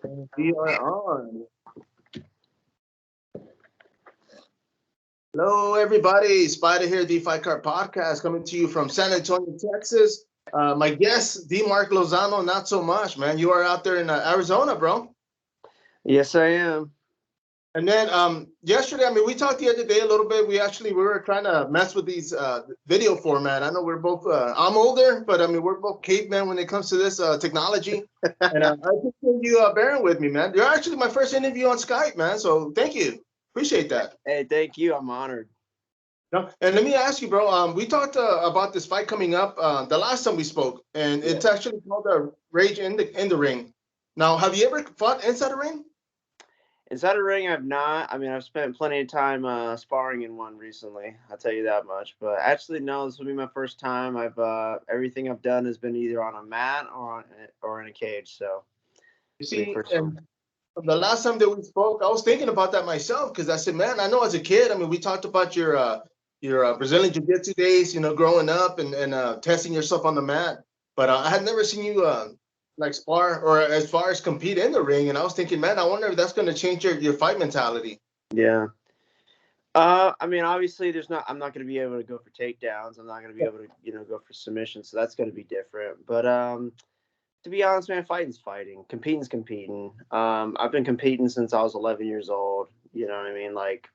We are on. Hello, everybody. sPidA here, the Fight Card Podcast, coming to you from San Antonio, Texas. My guest, Mark Lozano, not so much, man. You are out there in Arizona, bro. Yes, I am. And then yesterday, we talked the other day a little bit. We were trying to mess with these video format. I know we're both. I'm older, but we're both cavemen when it comes to this technology. And I appreciate you bearing with me, man. You're actually my first interview on Skype, man. So thank you. Appreciate that. Hey, thank you. I'm honored. No, and let me ask you, bro. We talked about this fight coming up the last time we spoke, and it's actually called the Rage in the Ring. Now, have you ever fought inside a ring? Inside a ring, I've not. I've spent plenty of time sparring in one recently. I'll tell you that much. But actually, no, this will be my first time. I've everything I've done has been either on a mat or in a cage. So You see, and the last time that we spoke, I was thinking about that myself because I said, man, I know as a kid, we talked about your Brazilian Jiu-Jitsu days, growing up and testing yourself on the mat. But I had never seen you like spar or as far as compete in the ring. And I was thinking, man, I wonder if that's going to change your fight mentality. Yeah. Obviously, I'm not going to be able to go for takedowns. I'm not going to be able to, go for submissions. So that's going to be different. But to be honest, man, fighting's fighting. Competing's competing. I've been competing since I was 11 years old. You know what I mean? Like,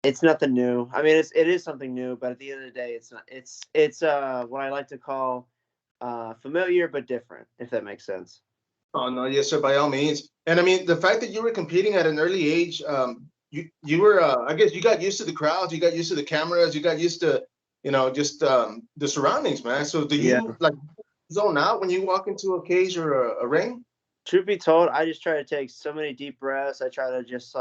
it's nothing new. It is something new, but at the end of the day, it's not. It's what I like to call familiar but different, if that makes sense. Oh no, yes, sir, by all means. And the fact that you were competing at an early age, you were, I guess, you got used to the crowds, you got used to the cameras, you got used to, just the surroundings, man. So do you like zone out when you walk into a cage or a ring? Truth be told, I just try to take so many deep breaths. I try to just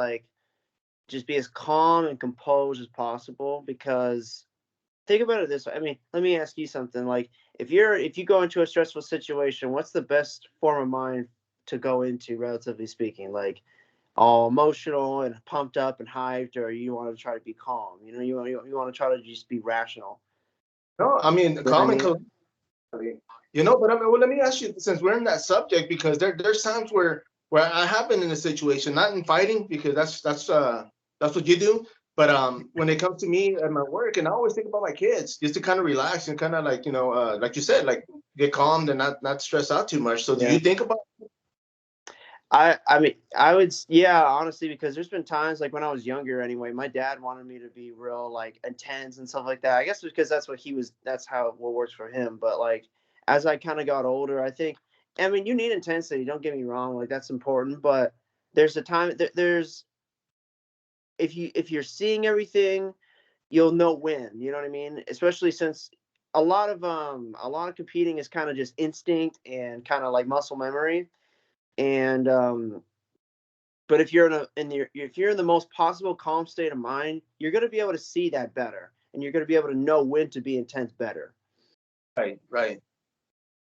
be as calm and composed as possible because think about it this way. Let me ask you something. Like if you go into a stressful situation, what's the best form of mind to go into, relatively speaking? Like all emotional and pumped up and hyped, or you want to try to be calm? You want to try to just be rational. No, calm and collected. But well, let me ask you, since we're in that subject, because there's times where I have been in a situation, not in fighting, because that's what you do. But when it comes to me at my work, and I always think about my kids, just to kind of relax and kind of like like you said, like get calmed and not stress out too much. So do you think about? I would, yeah, honestly, because there's been times like when I was younger anyway, my dad wanted me to be real like intense and stuff like that. I guess because that's how what works for him. But like as I kind of got older, I think, you need intensity. Don't get me wrong, like that's important. But there's a time there's if you're seeing everything, you'll know when. You know what I mean? Especially since a lot of competing is kind of just instinct and kind of like muscle memory. And but if you're if you're in the most possible calm state of mind, you're going to be able to see that better, and you're going to be able to know when to be intense better. Right.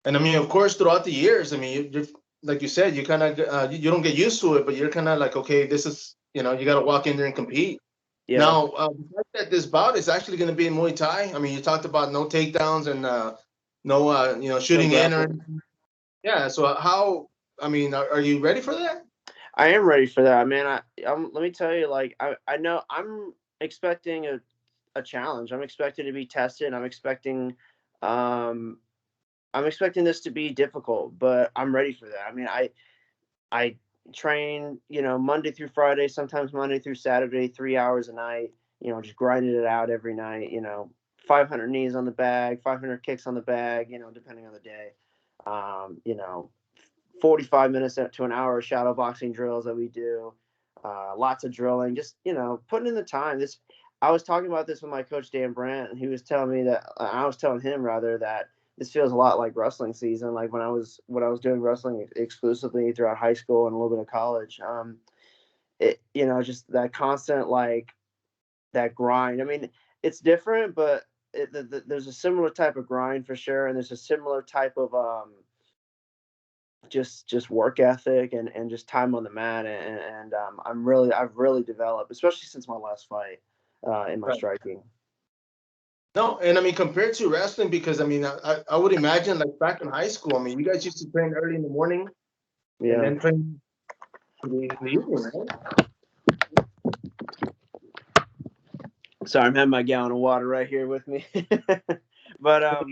And of course, throughout the years, you like you said, you kind of you don't get used to it, but you're kind of like, okay, this is you got to walk in there and compete. Yeah. Now, the fact that this bout is actually going to be in Muay Thai. You talked about no takedowns and no shooting in or anything. Yeah. So are you ready for that? I am ready for that, man. Let me tell you, like I know I'm expecting a challenge. I'm expecting to be tested. Um I'm expecting this to be difficult, but I'm ready for that. I train, Monday through Friday, sometimes Monday through Saturday, 3 hours a night, just grinding it out every night, 500 knees on the bag, 500 kicks on the bag, depending on the day. 45 minutes to an hour of shadowboxing drills that we do, lots of drilling, just, putting in the time. I was talking about this with my coach, Dan Brandt, and he was telling me that, I was telling him rather that this feels a lot like wrestling season. Like when I was doing wrestling exclusively throughout high school and a little bit of college, just that constant, like that grind. It's different, but there's a similar type of grind for sure. And there's a similar type of, just work ethic and just time on the mat. And I've really developed, especially since my last fight, in my striking. No, and compared to wrestling, because I would imagine like back in high school, you guys used to train early in the morning. and Yeah. then train in the evening, right? Sorry, I'm having my gallon of water right here with me. But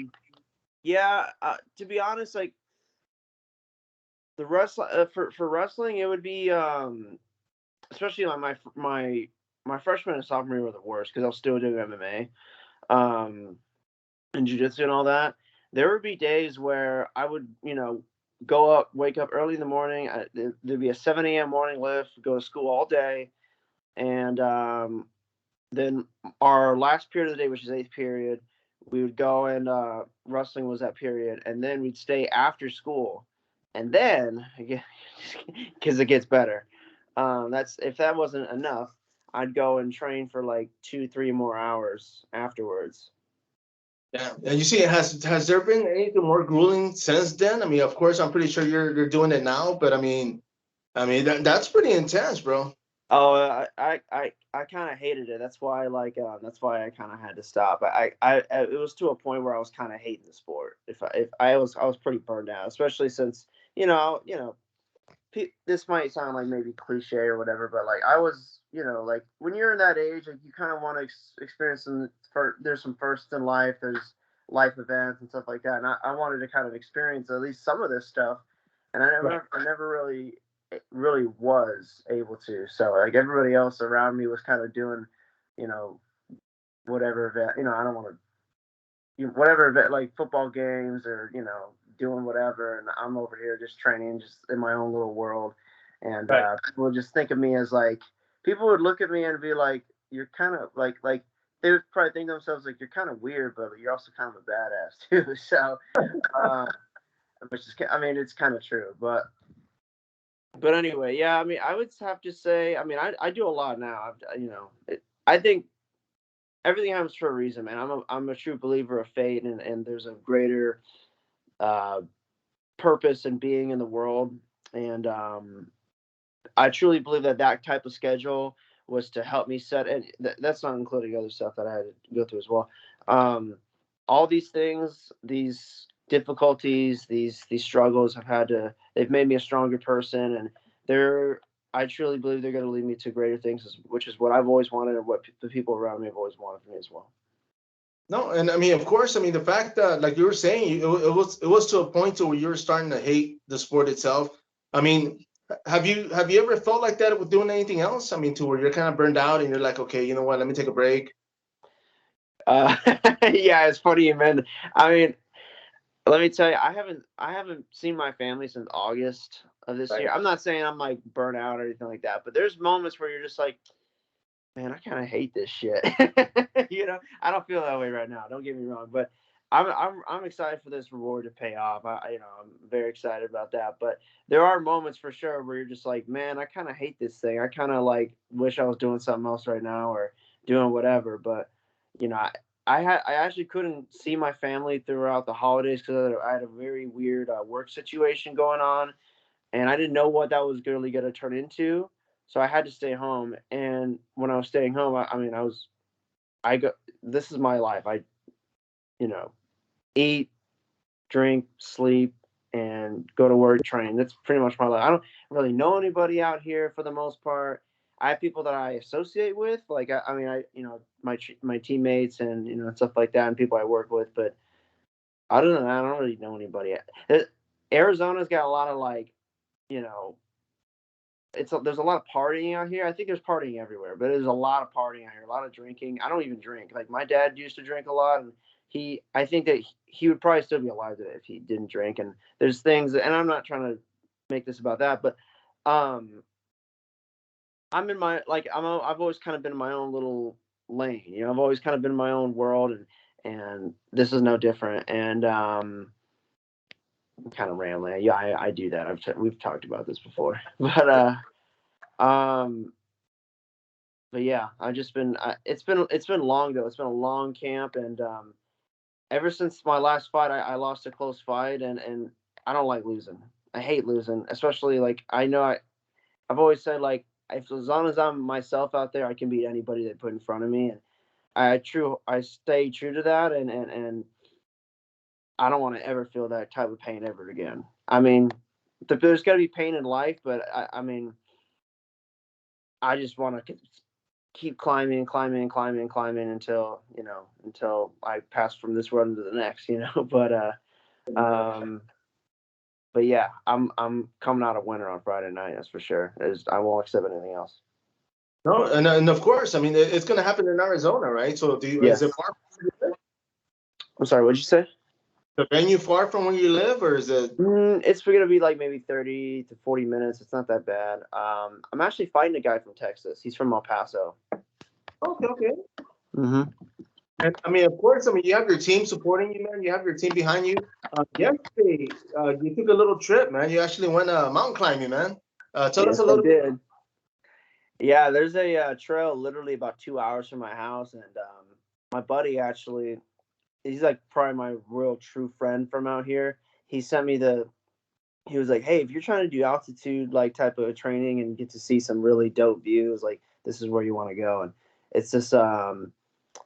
yeah, to be honest, like the for wrestling, it would be especially like my freshman and sophomore year were the worst because I was still doing MMA, and jiu-jitsu and all that. There would be days where I would, wake up early in the morning. There'd be a 7 a.m. morning lift, go to school all day, and then our last period of the day, which is eighth period, we would go and wrestling was that period, and then we'd stay after school, and then because it gets better. That's if that wasn't enough, I'd go and train for like 2-3 more hours afterwards. Yeah, and you see, has there been anything more grueling since then? I mean, of course, I'm pretty sure you're doing it now, but that's pretty intense, bro. Oh, I kind of hated it. That's why that's why I kind of had to stop. It was to a point where I was kind of hating the sport. If I was pretty burned out, especially since this might sound like maybe cliche or whatever, but like I was, like when you're in that age, like you kind of want to experience there's some firsts in life, there's life events and stuff like that, and I wanted to kind of experience at least some of this stuff, and Right. I never really was able to. So like everybody else around me was kind of doing, you know, whatever event, I don't want to whatever event, like football games or doing whatever, and I'm over here just training, just in my own little world, and Right. people would just think of me as like people would look at me and be like, you're kind of like they would probably think to themselves like you're kind of weird, but you're also kind of a badass too. So, uh, which is I mean it's kind of true, but anyway, yeah, I mean I would have to say, I mean I do a lot now. I think everything happens for a reason, man. I'm a true believer of fate, and there's a greater uh, purpose and being in the world. And I truly believe that type of schedule was to help me set, and that's not including other stuff that I had to go through as well. All these things, these difficulties, these struggles they've made me a stronger person, and I truly believe they're going to lead me to greater things, which is what I've always wanted and what the people around me have always wanted for me as well. No, and I mean, of course, I mean the fact that, like you were saying, it was to a point to where you were starting to hate the sport itself. I mean, have you ever felt like that with doing anything else? I mean, to where you're kind of burned out and you're like, okay, you know what? Let me take a break. Uh, yeah, it's funny you meant. I mean, let me tell you, I haven't seen my family since August of this Right. year. I'm not saying I'm like burnt out or anything like that, but there's moments where you're just like, man, I kind of hate this shit. I don't feel that way right now. Don't get me wrong, but I'm excited for this reward to pay off. I'm very excited about that. But there are moments for sure where you're just like, man, I kind of hate this thing. I kind of like wish I was doing something else right now or doing whatever. But you know, I actually couldn't see my family throughout the holidays because I had a very weird work situation going on, and I didn't know what that was really going to turn into. So I had to stay home. And when I was staying home, I mean, I go, this is my life. You know, eat, drink, sleep, and go to work, train. That's pretty much my life. I don't really know anybody out here for the most part. I have people that I associate with, like I mean, my teammates and stuff like that, and people I work with. But other than that, I don't really know anybody. Arizona's got a lot of like, you know, there's a lot of partying out here. I think there's partying everywhere, but there's a lot of partying out here, a lot of drinking. I don't even drink. Like my dad used to drink a lot, and I think that he would probably still be alive today if he didn't drink. And there's things, and I'm not trying to make this about that, but I'm in my like I've always kind of been in my own little lane. I've always kind of been in my own world, and this is no different. And I'm kind of rambling. Yeah, I do that. We've talked about this before, um but yeah, I've just been. It's been long though. It's been a long camp, and ever since my last fight, I lost a close fight, and I don't like losing. I hate losing, especially like I know I've always said like if as long as I'm myself out there, I can beat anybody they put in front of me, and I stay true to that, and I don't want to ever feel that type of pain ever again. I mean, there's got to be pain in life, but I mean, I just want to keep climbing until, you know, until I pass from this world into the next, you know. But yeah, I'm coming out a winner on Friday night. That's for sure. I won't accept anything else. No, and of course, I mean, it's going to happen in Arizona, right? So Yeah. is it far from where you live? I'm sorry, what'd you say? The venue far from where you live, or is it? It's going to be like maybe 30 to 40 minutes. It's not that bad. I'm actually fighting a guy from Texas. He's from El Paso. Okay. Mm-hmm. And I mean, of course, I mean, you have your team supporting you, man. You have your team behind you. Yesterday, you took a little trip, man. You actually went mountain climbing, man. Tell us Yes, a I little bit. did. Yeah, there's a trail literally about 2 hours from my house, and my buddy actually, he's like probably my real true friend from out here. He sent me he was like, hey, if you're trying to do altitude like type of training and get to see some really dope views, like this is where you want to go. And it's this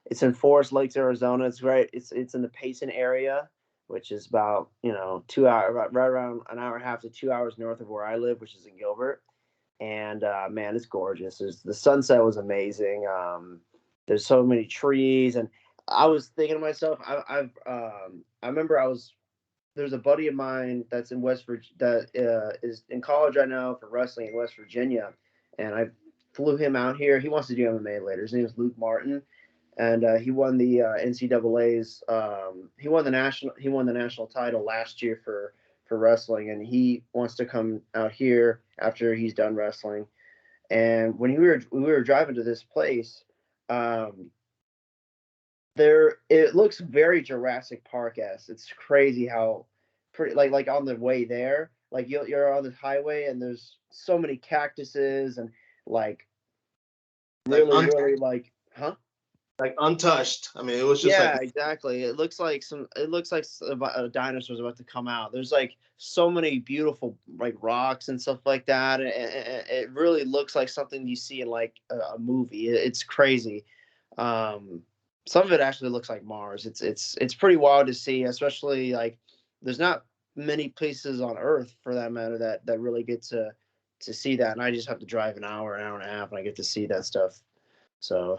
it's in Forest Lakes, Arizona. It's right. It's in the Payson area, which is about, you know, 2 hours, right around an hour and a half to 2 hours north of where I live, which is in Gilbert. And man, it's gorgeous. The sunset was amazing. There's so many trees, and I was thinking to myself, I remember there's a buddy of mine that's in West Virginia that is in college right now for wrestling in West Virginia, and I flew him out here. He wants to do MMA later. His name is Luke Martin, and he won the NCAA's. He won the national title last year for wrestling, and he wants to come out here after he's done wrestling. And when we were driving to this place, it looks very Jurassic Park-esque. It's crazy how pretty like on the way there, like you're on the highway and there's so many cactuses and like really like, huh? Like untouched. I mean, it was just Yeah, like. exactly. It looks like a dinosaur's about to come out. There's like so many beautiful like rocks and stuff like that. It really looks like something you see in like a movie. It's crazy. Some of it actually looks like Mars. It's pretty wild to see, especially like there's not many places on Earth for that matter that really get to see that. And I just have to drive an hour and a half, and I get to see that stuff. So,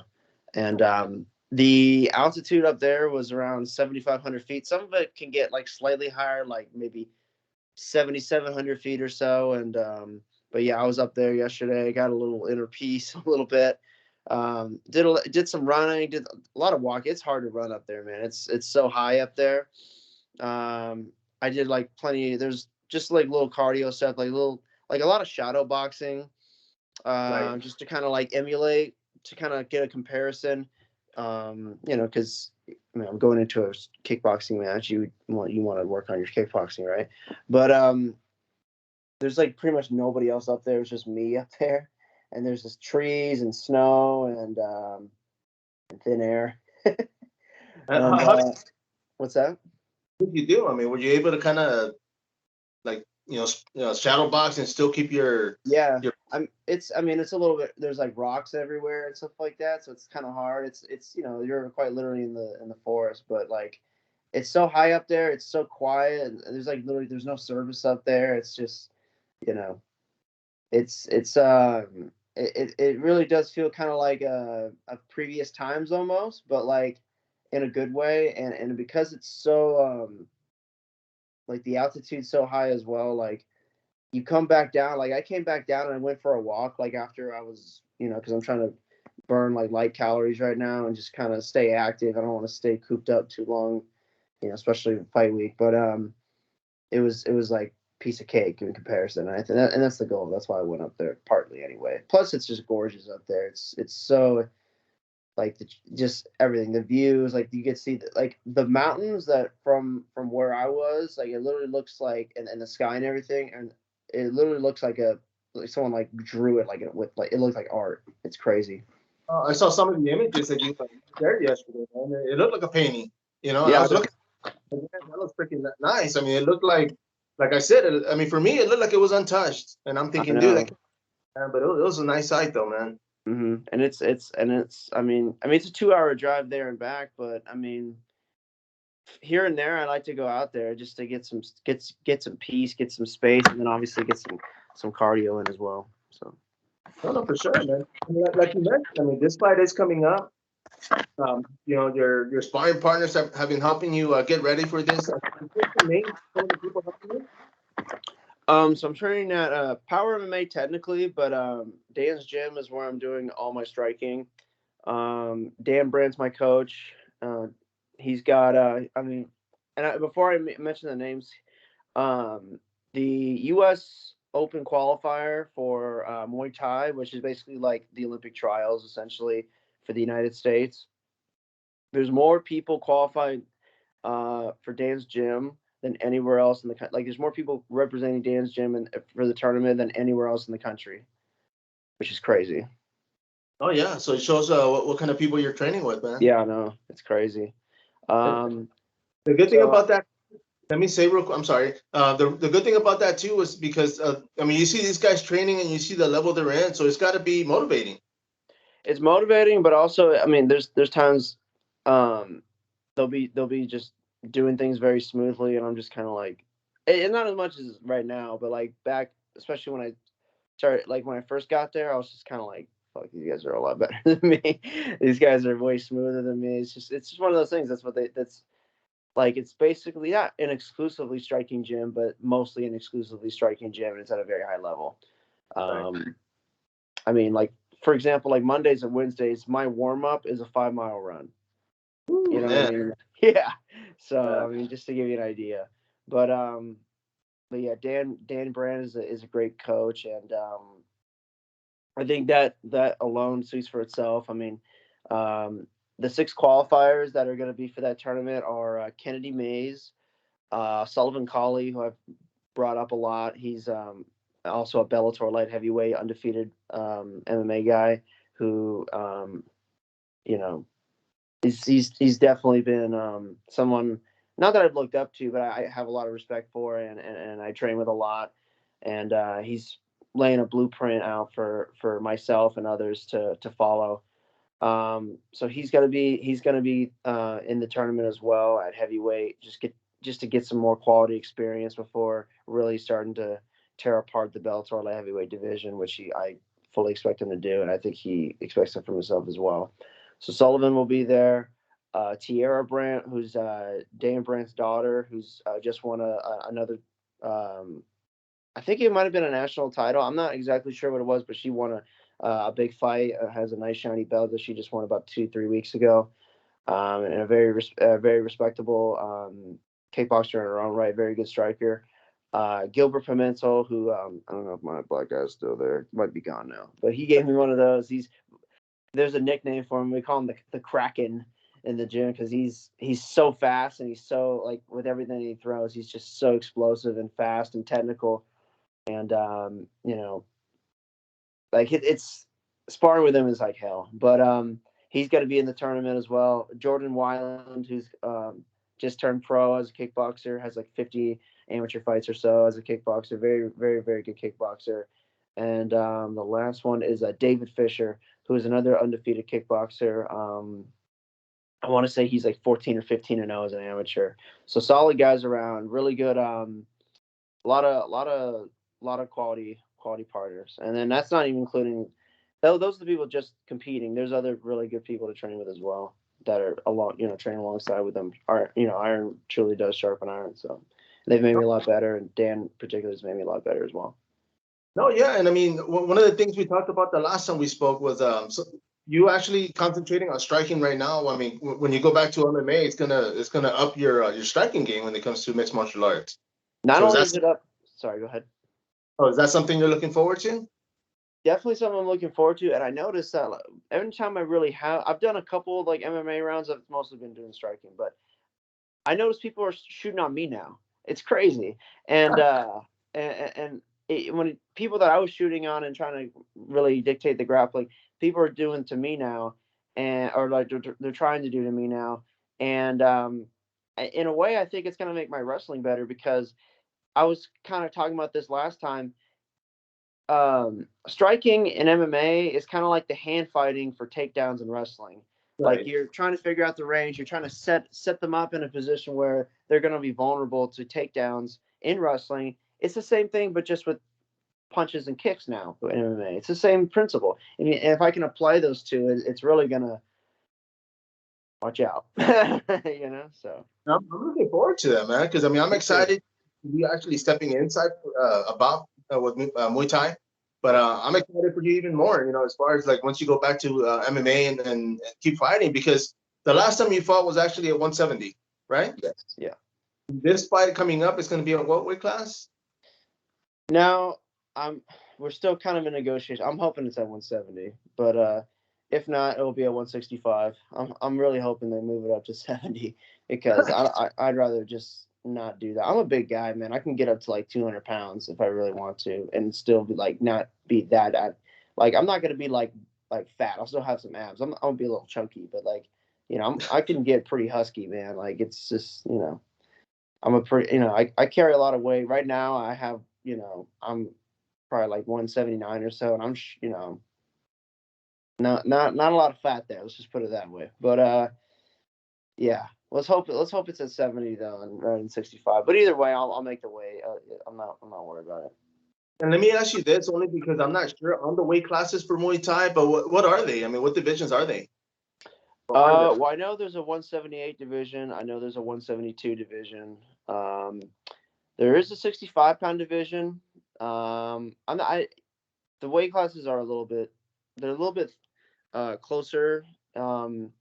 and the altitude up there was around 7,500 feet. Some of it can get like slightly higher, like maybe 7,700 feet or so. And but yeah, I was up there yesterday. Got a little inner peace, a little bit. Did some running, did a lot of walking. It's hard to run up there, man. It's so high up there. I did like plenty. There's just like little cardio stuff, like a lot of shadow boxing, just to kind of like emulate, to kind of get a comparison. You know, because I mean, I'm going into a kickboxing match. You want to work on your kickboxing, right? But there's like pretty much nobody else up there. It's just me up there, and there's just trees and snow and thin air. And what's that? What did you do? I mean, were you able to kind of like shadow box and still keep your Yeah, I mean it's a little bit, there's like rocks everywhere and stuff like that, so it's kind of hard. It's you know, you're quite literally in the forest, but like it's so high up there, it's so quiet, and there's like literally there's no service up there. It's just, you know, it really does feel kind of like a previous times almost, but like in a good way, and because it's so like the altitude's so high as well, like you come back down. Like I came back down and I went for a walk, like after I was, you know, because I'm trying to burn like light calories right now and just kind of stay active. I don't want to stay cooped up too long, you know, especially fight week. But it was like piece of cake in comparison. And that's the goal. That's why I went up there partly anyway. Plus, it's just gorgeous up there. It's so like just everything, the views, like you get to see like the mountains that from where I was, like it literally looks like, and the sky and everything, and it literally looks like someone like drew it like with like it looks like art. It's crazy. I saw some of the images that you shared yesterday, man. It looked like a painting. You know, I Yeah, was looking. Man, that looks freaking nice. I mean, it looked like I said. I mean, for me, it looked like it was untouched, and I'm I thinking, dude, know. but it was a nice sight, though, man. And it's I mean it's a 2 hour drive there and back, but I mean here and there, I like to go out there just to get some peace, get some space, and then obviously get some cardio in as well. So. No, for sure, man. I mean, like you mentioned, I mean, this fight is coming up. You know, your sparring partners have been helping you get ready for this. What's the name? Some of the people helping you. So I'm training at Power MMA technically, but Dan's gym is where I'm doing all my striking. Dan Brand's my coach. He's got I mean, before I mention the names, the U.S. Open qualifier for Muay Thai, which is basically like the Olympic trials essentially for the United States. There's more people qualified for Dan's gym than anywhere else in the country. Like, there's more people representing Dan's gym for the tournament than anywhere else in the country, which is crazy. Oh yeah, so it shows what kind of people you're training with, man. Yeah, I know, it's crazy. The good thing about that, let me say real quick, I'm sorry. The good thing about that too is because I mean, you see these guys training and you see the level they're in, so it's got to be motivating. It's motivating, but also, I mean, there's times they'll be just doing things very smoothly, and I'm just kind of like, and not as much as right now, but like back, especially when I started, like when I first got there, I was just kind of like, fuck, these guys are a lot better than me. These guys are way smoother than me. It's just one of those things. That's like, it's basically not an exclusively striking gym, but mostly an exclusively striking gym, and it's at a very high level. I mean, like, for example, like Mondays and Wednesdays, my warm up is a 5-mile run. You know what I mean? Yeah. So I mean, just to give you an idea, but yeah, Dan Brand is a great coach, and I think that alone speaks for itself. I mean, the 6 qualifiers that are going to be for that tournament are Kennedy Mays, Sullivan Colley, who I've brought up a lot. He's also a Bellator light heavyweight undefeated MMA guy who you know, he's definitely been someone, not that I've looked up to, but I have a lot of respect for, and I train with a lot, and he's laying a blueprint out for myself and others to follow. So he's gonna be in the tournament as well at heavyweight, just to get some more quality experience before really starting to tear apart the Bellator light heavyweight division, which I fully expect him to do, and I think he expects it from himself as well. So Sullivan will be there. Tierra Brandt, who's Dan Brandt's daughter, who's just won another. I think it might have been a national title. I'm not exactly sure what it was, but she won a big fight. Has a nice shiny belt that she just won about 2-3 weeks ago, and a very respectable kickboxer in her own right. Very good striker. Gilbert Pimentel, who I don't know if my black guy's still there. Might be gone now, but he gave me one of those. There's a nickname for him. We call him the Kraken in the gym because he's so fast, and he's so, like, with everything he throws, he's just so explosive and fast and technical. And you know, like, it's sparring with him is like hell. But he's going to be in the tournament as well. Jordan Weiland, who's just turned pro as a kickboxer, has like 50 amateur fights or so as a kickboxer. Very, very, very good kickboxer. And the last one is David Fisher, who is another undefeated kickboxer. I want to say he's like 14 or 15-0 as an amateur. So solid guys around, really good. A lot of quality partners, and then that's not even including those are the people just competing. There's other really good people to train with as well that are training alongside with them. Iron truly does sharpen iron, so they've made me a lot better, and Dan particularly has made me a lot better as well. No, yeah, and I mean, one of the things we talked about the last time we spoke was so you actually concentrating on striking right now. I mean, when you go back to MMA, it's gonna up your striking game when it comes to mixed martial arts. Not only is it up. Sorry, go ahead. Oh, is that something you're looking forward to? Definitely something I'm looking forward to, and I noticed that every time I've done a couple of like MMA rounds. I've mostly been doing striking, but I notice people are shooting on me now. It's crazy, and when people that I was shooting on and trying to really dictate the grappling, people are doing to me now, or like they're trying to do to me now, and in a way, I think it's going to make my wrestling better, because I was kind of talking about this last time. Striking in MMA is kind of like the hand fighting for takedowns in wrestling. Like Right. you're trying to figure out the range. You're trying to set them up in a position where they're going to be vulnerable to takedowns in wrestling. It's the same thing, but just with punches and kicks now in MMA. It's the same principle. And if I can apply those two, it's really going to watch out. So. I'm looking forward to that, man. Because I mean, I'm excited to be actually stepping inside about with Muay Thai. But I'm excited for you even more. As far as like once you go back to MMA and keep fighting, because the last time you fought was actually at 170, right? Yes. Yeah. This fight coming up is going to be a what weight class? Now we're still kind of in negotiation. I'm hoping it's at 170, but if not, it'll be at 165. I'm really hoping they move it up to 70 because I'd rather just not do that. I'm a big guy, man. I can get up to like 200 pounds if I really want to, and still be like not be that. Like I'm not gonna be like fat. I'll still have some abs. I'll be a little chunky, but like I can get pretty husky, man. Like it's just I'm a pretty I carry a lot of weight right now. I have I'm probably like 179 or so, and I'm not a lot of fat there. Let's just put it that way. But yeah, let's hope it's at 70 though, and rather than 65. But either way, I'll make the weight. I'm not worried about it. And let me ask you this, only because I'm not sure on the weight classes for Muay Thai, but what are they? I mean, what divisions are they? Well, I know there's a 178 division. I know there's a 172 division. There is a 65-pound division. The weight classes are a little bit closer. In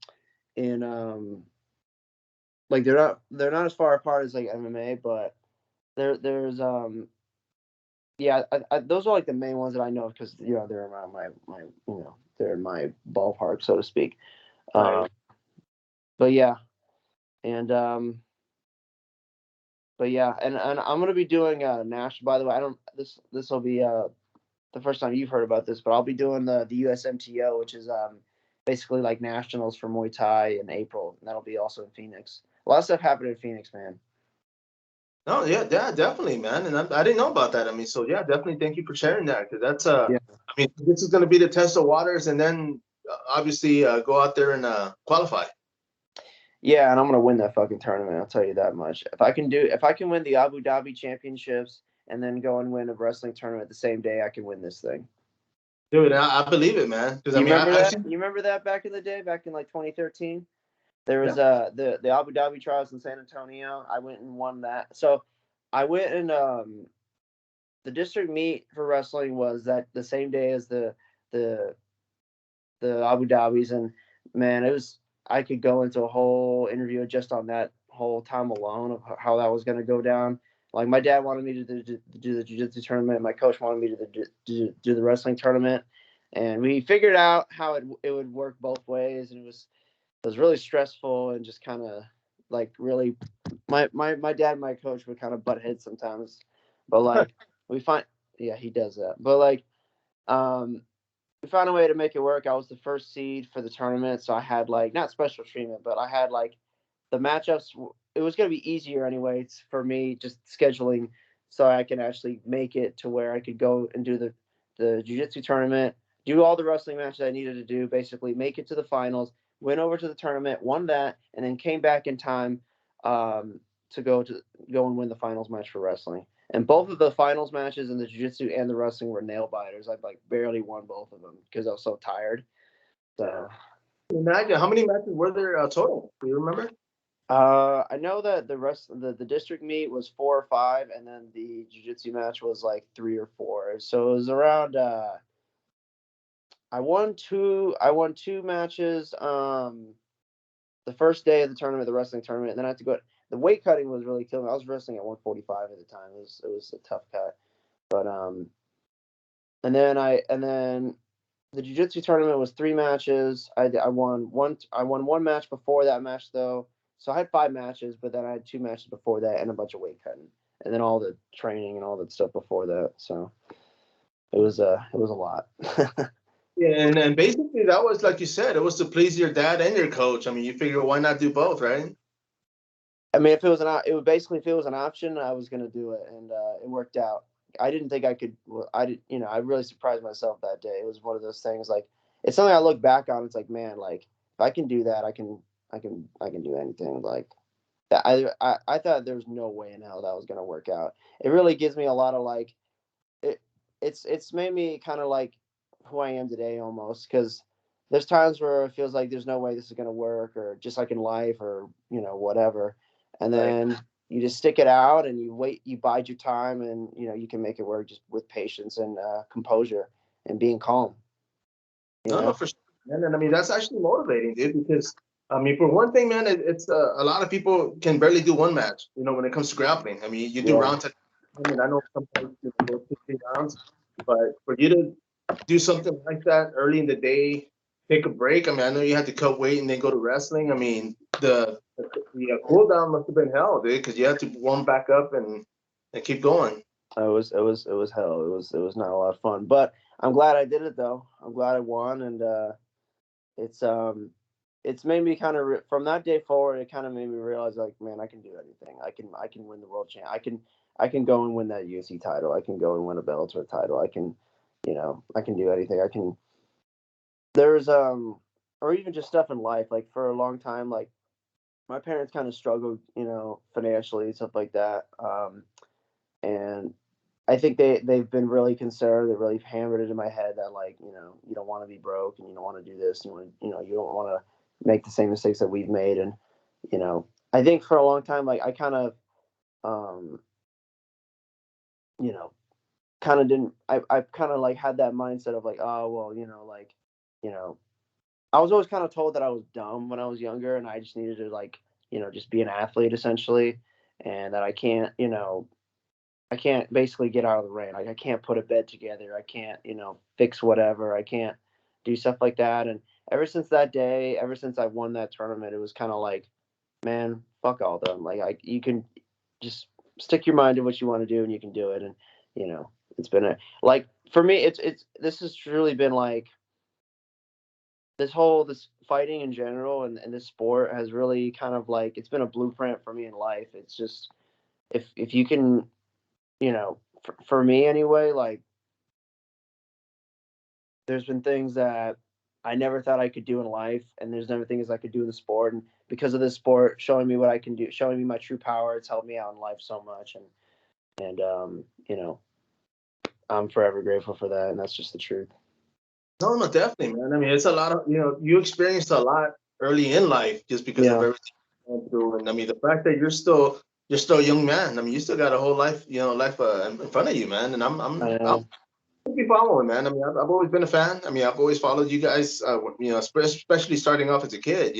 like they're not as far apart as like MMA, but there's yeah, those are like the main ones that I know because they're around my they're in my ballpark, so to speak. Right. But yeah, and but yeah, and I'm gonna be doing national. By the way, I don't this will be the first time you've heard about this, but I'll be doing the USMTO, which is basically like nationals for Muay Thai in April, and that'll be also in Phoenix. A lot of stuff happened in Phoenix, man. No, yeah, definitely, man. And I didn't know about that. I mean, so yeah, definitely thank you for sharing that, because that's Yeah. I mean, this is going to be the test of waters, and then obviously go out there and qualify. Yeah, and I'm gonna win that fucking tournament. I'll tell you that much. If I can win the Abu Dhabi championships and then go and win a wrestling tournament the same day, I can win this thing. Dude, I believe it, man. Because I You mean, remember I've that? seen. You remember that back in the day, back in like 2013? There was Yeah. the Abu Dhabi Trials in San Antonio. I went and won that. So I went and the district meet for wrestling was that the same day as the Abu Dhabis, and man, I could go into a whole interview just on that whole time alone of how that was going to go down. Like my dad wanted me to do the jiu-jitsu tournament. My coach wanted me to do the wrestling tournament, and we figured out how it would work both ways, and it was really stressful and just kind of like really my dad and my coach would kind of butt heads sometimes, but like we find yeah, he does that, but like um we found a way to make it work. I was the first seed for the tournament, so I had like not special treatment, but I had like the matchups. It was going to be easier anyways for me just scheduling, so I can actually make it to where I could go and do the jiu-jitsu tournament, do all the wrestling matches I needed to do, basically make it to the finals, went over to the tournament, won that, and then came back in time to go and win the finals match for wrestling. And both of the finals matches in the jiu-jitsu and the wrestling were nail biters. I like barely won both of them because I was so tired. So Imagine how many matches were there total? Do you remember? I know that the district meet was 4 or 5, and then the jiu-jitsu match was like 3 or 4. So it was around. I won two matches. The first day of the tournament, the wrestling tournament, and then I had to go. The weight cutting was really killing me. I was wrestling at 145 at the time. It was a tough cut, but and then the jiu-jitsu tournament was 3 matches. I won one match before that match though. So I had 5 matches, but then I had 2 matches before that and a bunch of weight cutting, and then all the training and all that stuff before that. So it was a lot. Yeah, and basically that was like you said, it was to please your dad and your coach. I mean, you figure why not do both, right? I mean, if it was an option, I was gonna do it, and it worked out. I didn't think I could. I did. I really surprised myself that day. It was one of those things. Like it's something I look back on. It's like, man, like if I can do that, I can do anything. Like that, I thought there was no way in hell that was gonna work out. It really gives me a lot of like it. It's made me kind of like who I am today almost, because there's times where it feels like there's no way this is gonna work, or just like in life, or whatever, and Right. then you just stick it out and you wait, you bide your time, and you can make it work just with patience and composure and being calm. No, for sure. And I mean, that's actually motivating, dude, because I mean, for one thing, man, it's a lot of people can barely do one match, when it comes to grappling. I mean, you do Yeah. round to, and I know sometimes go 2, 3 rounds, but for you to do something like that early in the day, take a break. I mean, I know you had to cut weight and then go to wrestling. I mean, the cool down must have been hell, dude, because you had to warm back up and keep going. It was hell. It was not a lot of fun, but I'm glad I did it though. I'm glad I won, and it's it's made me kind of from that day forward. It kind of made me realize, like, man, I can do anything. I can win the world champ. I can go and win that UFC title. I can go and win a Bellator title. I can do anything. I can. There's or even just stuff in life. Like for a long time, like my parents kind of struggled, financially, stuff like that. And I think they've been really concerned. They really hammered it in my head that, like, you don't want to be broke, and you don't want to do this. You don't want to make the same mistakes that we've made. And I think for a long time, like I kind of um you know kind of didn't. I kind of like had that mindset of like, oh well, like, you know I was always kind of told that I was dumb when I was younger, and I just needed to, like, just be an athlete essentially, and that I can't basically get out of the rain. Like I can't put a bed together. I can't, fix whatever. I can't do stuff like that. And ever since that day, ever since I won that tournament, it was kind of like, man, fuck all them. Like you can just stick your mind to what you want to do, and you can do it. And it's been like for me, it's this has truly been like this fighting in general, and this sport has really kind of like it's been a blueprint for me in life. It's just if you can, for me anyway, like there's been things that I never thought I could do in life, and there's never things I could do in the sport. And because of this sport showing me what I can do, showing me my true power, it's helped me out in life so much. And I'm forever grateful for that, and that's just the truth. No, no, definitely, man. I mean, it's a lot of, you experienced a lot early in life just because of Yeah. everything you went through. And I mean, the fact that you're still a young man. I mean, you still got a whole life, life in front of you, man. And I I'll know. be following, man. I mean, I've always been a fan. I mean, I've always followed you guys, especially starting off as a kid.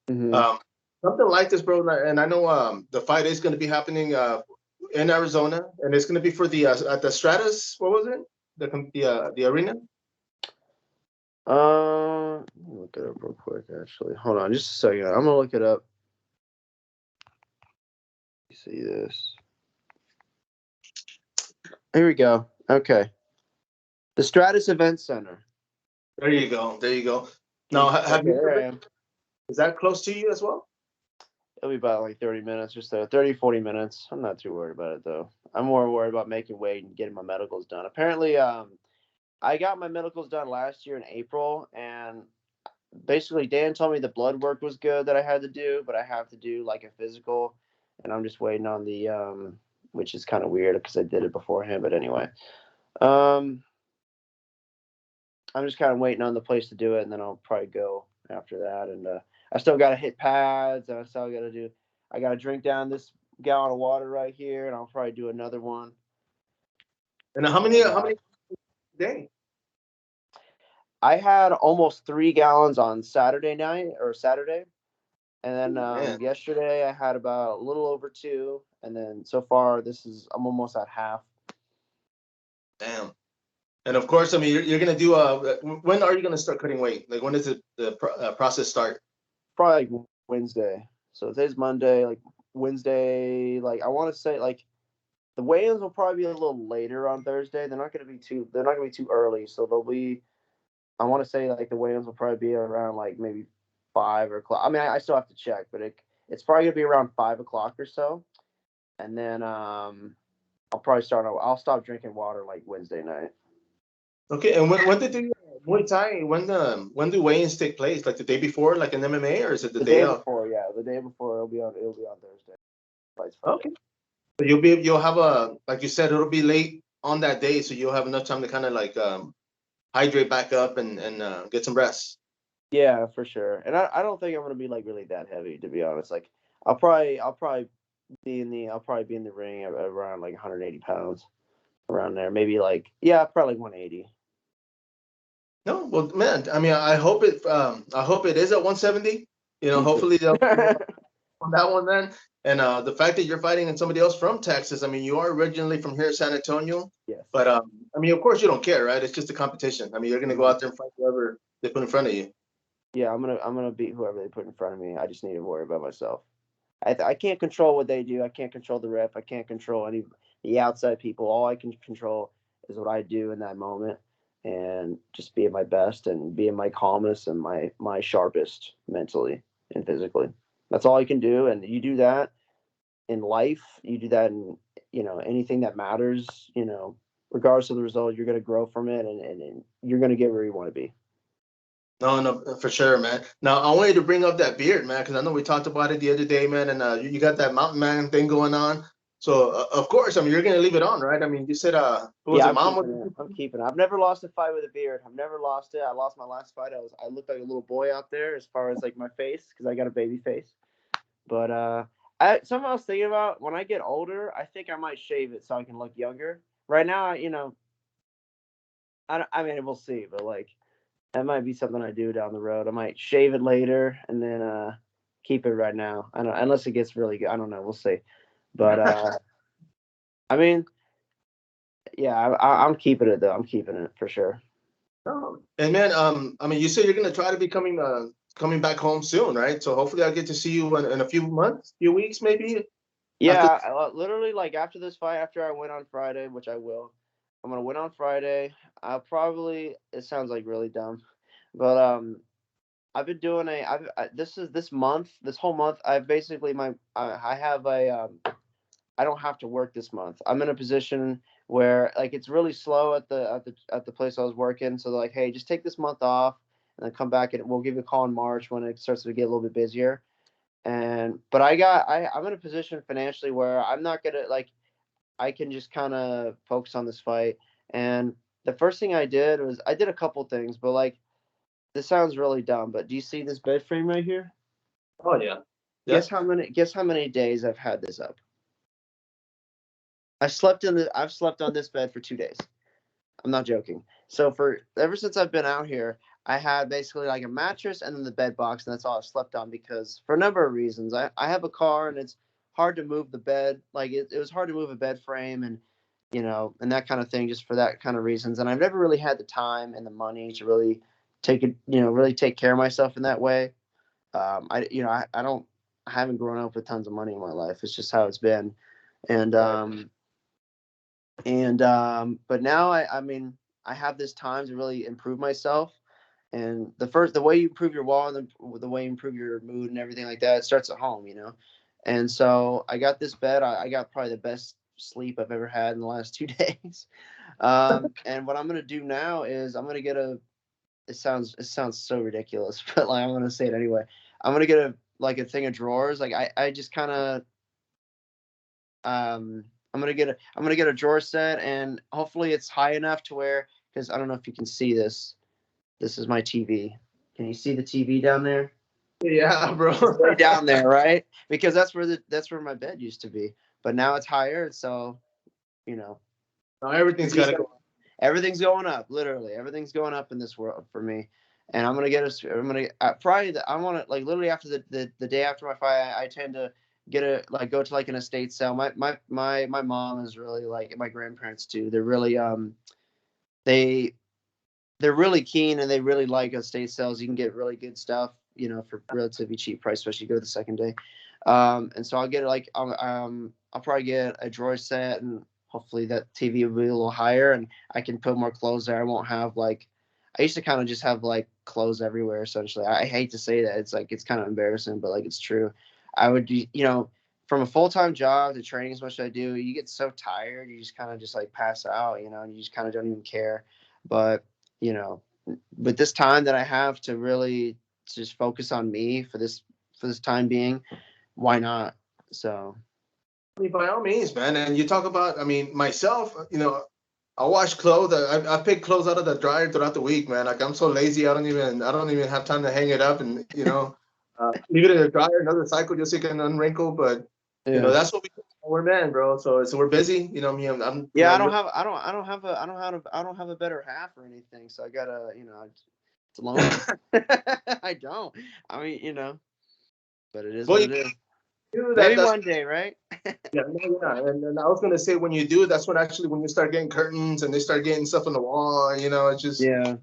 Hmm. Um, Something like this, bro. And I know the fight is going to be happening in Arizona, and it's going to be for the at the Stratus. What was it? The arena. Let me look it up real quick. Actually, hold on, just a second. I'm gonna look it up. See this. Here we go. Okay, the Stratus Event Center. There you go. There you go. Now, have Okay, you ever there I been? am. Is that close to you as well? It'll be about like 30 minutes or so, 30, 40 minutes. I'm not too worried about it though. I'm more worried about making weight and getting my medicals done. Apparently, I got my medicals done last year in April, and basically Dan told me the blood work was good that I had to do, but I have to do like a physical, and I'm just waiting on the which is kind of weird because I did it beforehand. But anyway, um, I'm just kind of waiting on the place to do it, and then I'll probably go after that. And I still got to hit pads, and I still got to do. I got to drink down this gallon of water right here, and I'll probably do another one. And how many? And How many a day? I had almost 3 gallons on Saturday night or Saturday, and then Man, yesterday I had about a little over 2, and then so far I'm almost at half. damn. And of course, I mean, you're gonna do. When are you gonna start cutting weight? Like, when does the process start? Probably like Wednesday. So today's Monday, like Wednesday, like I want to say like the weigh-ins will probably be a little later on Thursday. They're not gonna be too early. So they'll be I want to say like the weigh-ins will probably be around like maybe 5 o'clock. I mean, I still have to check, but it's probably gonna be around 5 o'clock or so. And then I'll stop drinking water like Wednesday night. Okay, and when did the Muay Thai? When do weigh-ins take place? Like the day before, like an MMA, or is it the The day day of? before, yeah, the day before it'll be on Thursday. Fights Friday. Okay, so you'll have like you said, it'll be late on that day, so you'll have enough time to kind of like hydrate back up and get some rest. Yeah, for sure. And I don't think I'm gonna be like really that heavy, to be honest. Like I'll probably be in the ring at around like 180 pounds, around there. Maybe like, yeah, probably 180. No, well, man, I mean, I hope it is at 170. You know, Me too. hopefully they'll on that one then. And the fact that you're fighting and somebody else from Texas, I mean, you are originally from here, San Antonio, Yes. but I mean, of course, you don't care, right? It's just a competition. I mean, you're gonna go out there and fight whoever they put in front of you. Yeah, I'm gonna beat whoever they put in front of me. I just need to worry about myself. I can't control what they do. I can't control the ref. I can't control any the outside people. All I can control is what I do in that moment, and just be at my best and be in my calmest and my sharpest mentally and physically. That's all I can do. And you do that in life. You do that in anything that matters. Regardless of the result, you're gonna grow from it, and you're gonna get where you want to be. No, no, for sure, man. Now, I wanted to bring up that beard, man, because I know we talked about it the other day, man, and you got that mountain man thing going on. So, of course, I mean, you're gonna leave it on, right? I mean, you said, who was Yeah, it, I'm mom? keeping it. I'm keeping it. I've never lost a fight with a beard. I've never lost it. I lost my last fight. I looked like a little boy out there as far as like my face because I got a baby face. But something I was thinking about when I get older, I think I might shave it so I can look younger. Right now, I mean, we'll see, but like that might be something I do down the road. I might shave it later and then keep it right now. I don't unless it gets really good. I don't know. We'll see. But I mean, yeah, I'm keeping it though. I'm keeping it for sure. And man, I mean, you said you're gonna try to be coming back home soon, right? So hopefully I'll get to see you in a few months, few weeks, maybe. After, Yeah, literally, like after this fight, after I win on Friday, which I will, I'm gonna win on Friday. I'll probably. It sounds like really dumb, but I've been doing this month, this whole month. I've basically I have I don't have to work this month. I'm in a position where like it's really slow at the place I was working. So they're like, hey, just take this month off and then come back and we'll give you a call in March when it starts to get a little bit busier. But I'm in a position financially where I'm not gonna like I can just kind of focus on this fight. And the first thing I did was I did a couple things, but like this sounds really dumb, but do you see this bed frame right here? oh yeah, yeah. Guess how many days I've had this up? I've slept on this bed for 2 days. I'm not joking. So for ever since I've been out here, I had basically like a mattress and then the bed box, and that's all I've slept on because for a number of reasons. I have a car and it's hard to move the bed. Like it was hard to move a bed frame and and that kind of thing just for that kind of reasons. And I've never really had the time and the money to really really take care of myself in that way. I don't I haven't grown up with tons of money in my life. It's just how it's been. And but now I mean I have this time to really improve myself. And the way you improve your wall and the way you improve your mood and everything like that, it starts at home. And so I got this bed. I got probably the best sleep I've ever had in the last 2 days. And what I'm gonna do now is I'm gonna get a. It sounds so ridiculous, but like I'm gonna say it anyway. I'm gonna get a thing of drawers. Like I just kind of I'm gonna get a drawer set, and hopefully it's high enough to where because I don't know if you can see this. This is my TV. Can you see the TV down there? Yeah, bro. It's way down there, right? Because that's where my bed used to be, but now it's higher. So you know, Now everything's TV's gotta gonna, go. everything's going up. Literally, everything's going up in this world for me. And I'm gonna get a. I'm gonna probably. I want to like literally after the day after my fight. I tend to get a like go to like an estate sale. My mom is really like my grandparents too. They're really they they're really keen and they really like estate sales. You can get really good stuff, for relatively cheap price, especially you go the second day. And so I'll get like I'll probably get a drawer set and hopefully that TV will be a little higher and I can put more clothes there. I won't have like I used to kind of just have like clothes everywhere essentially. I hate to say that. It's kind of embarrassing, but like it's true. I would from a full-time job to training as much as I do, you get so tired, you just kind of just like pass out, and you just kind of don't even care. But, you know, with this time that I have to really just focus on me for this time being, why not? So I mean, by all means, man. And you talk about, I mean, myself, I wash clothes. I pick clothes out of the dryer throughout the week, man. Like I'm so lazy, I don't even have time to hang it up and leave it in the dryer another cycle just so it can unwrinkle. But yeah. that's what we're men, bro. So we're busy. Me, I'm Yeah, I don't have a better half or anything. So I gotta, it's lonely. I don't. I mean, but it is well, what you it is. do that. Maybe That's one day, right? yeah, no, yeah. And I was gonna say when you do, that's when you start getting curtains and they start getting stuff on the wall. It just Yeah.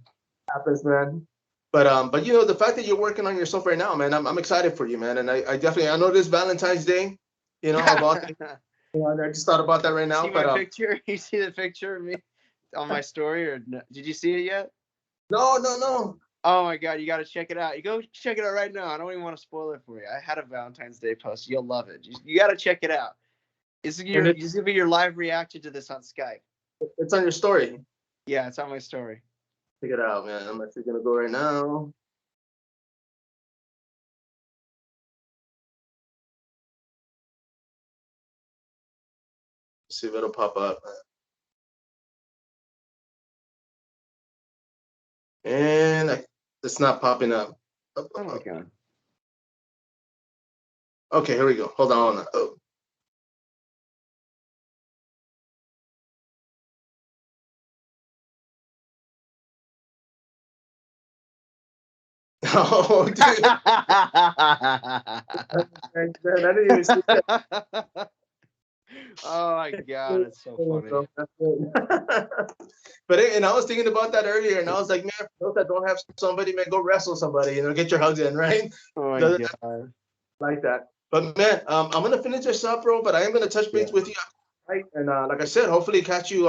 happens, man. But the fact that you're working on yourself right now, man, I'm excited for you, man. And I definitely I know this Valentine's Day, of all things, I just thought about that right You now. see my But picture? You see the picture of me on my story, or no? Did you see it yet? no. Oh my God, you got to check it out. You go check it out right now. I don't even want to spoil it for you. I had a Valentine's Day post. You'll love it. You got to check it out. It's And going to be your live reaction to this on Skype. it's on your story. Yeah, it's on my story. Check it out, man. I'm actually gonna go right now. See if it'll pop up. And it's not popping up. Oh my God. Okay, here we go. Hold on. Oh. Oh, dude. Man, I didn't even see that. Oh my God, it's so funny. But and I was thinking about that earlier, and I was like, man, for those that don't have somebody, man, go wrestle somebody, get your hugs in, right? Oh my Doesn't God. like that. But man, I'm gonna finish this up, bro. But I am gonna touch base with you, right? And like I said, hopefully catch you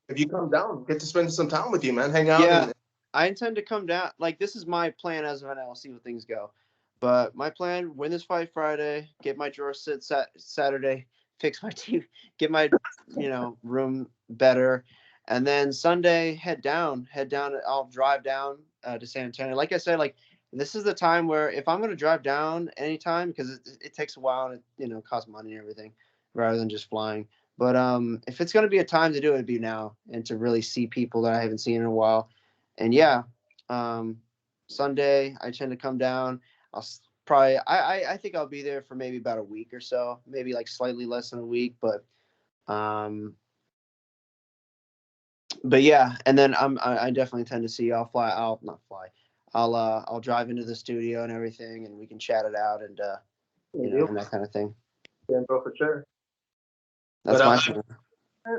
if you come down, get to spend some time with you, man, hang out. Yeah, And I intend to come down. Like, this is my plan as of now. I'll see how things go. But my plan: win this fight Friday, get my drawer sit Saturday, fix my team, get my room better, and then Sunday head down. I'll drive down to San Antonio. Like I said, like this is the time where if I'm gonna drive down anytime, because it takes a while and it costs money and everything, rather than just flying. But if it's gonna be a time to do it, it'd be now, and to really see people that I haven't seen in a while. And yeah, Sunday I tend to come down. I'll probably I think I'll be there for maybe about a week or so, maybe like slightly less than a week, but yeah, and then I definitely tend to see you. I'll not fly. I'll drive into the studio and everything, and we can chat it out and and that kind of thing. yeah, bro, for sure. That's But my plan.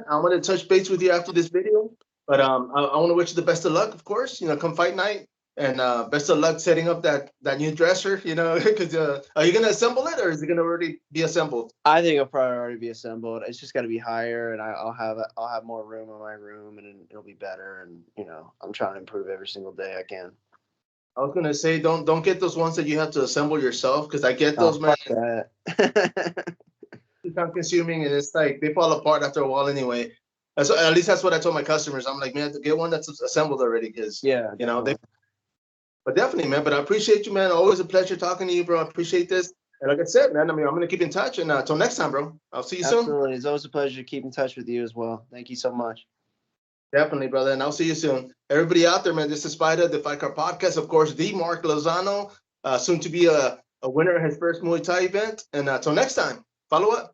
I'm gonna touch base with you after this video. But I want to wish you the best of luck, of course. Come fight night, and best of luck setting up that new dresser. Because are you gonna assemble it, or is it gonna already be assembled? I think it'll probably already be assembled. It's just got to be higher, and I'll have more room in my room, and it'll be better. And I'm trying to improve every single day I can. I was gonna say don't get those ones that you have to assemble yourself, because I get those, man. Fuck that. Time consuming, and it's like they fall apart after a while anyway. At least that's what I told my customers. I'm like, man, to get one that's assembled already, because Yeah, but definitely, man. But I appreciate you, man. Always a pleasure talking to you, bro. I appreciate this. And like I said, man, I'm gonna keep in touch. And until next time, bro. I'll see you soon. Absolutely. It's always a pleasure to keep in touch with you as well. Thank you so much. Definitely, brother. And I'll see you soon. Everybody out there, man. This is sPidA, the Fight Card Podcast. Of course, the Mark Lozano, soon to be a winner of his first Muay Thai event. And until next time, follow up.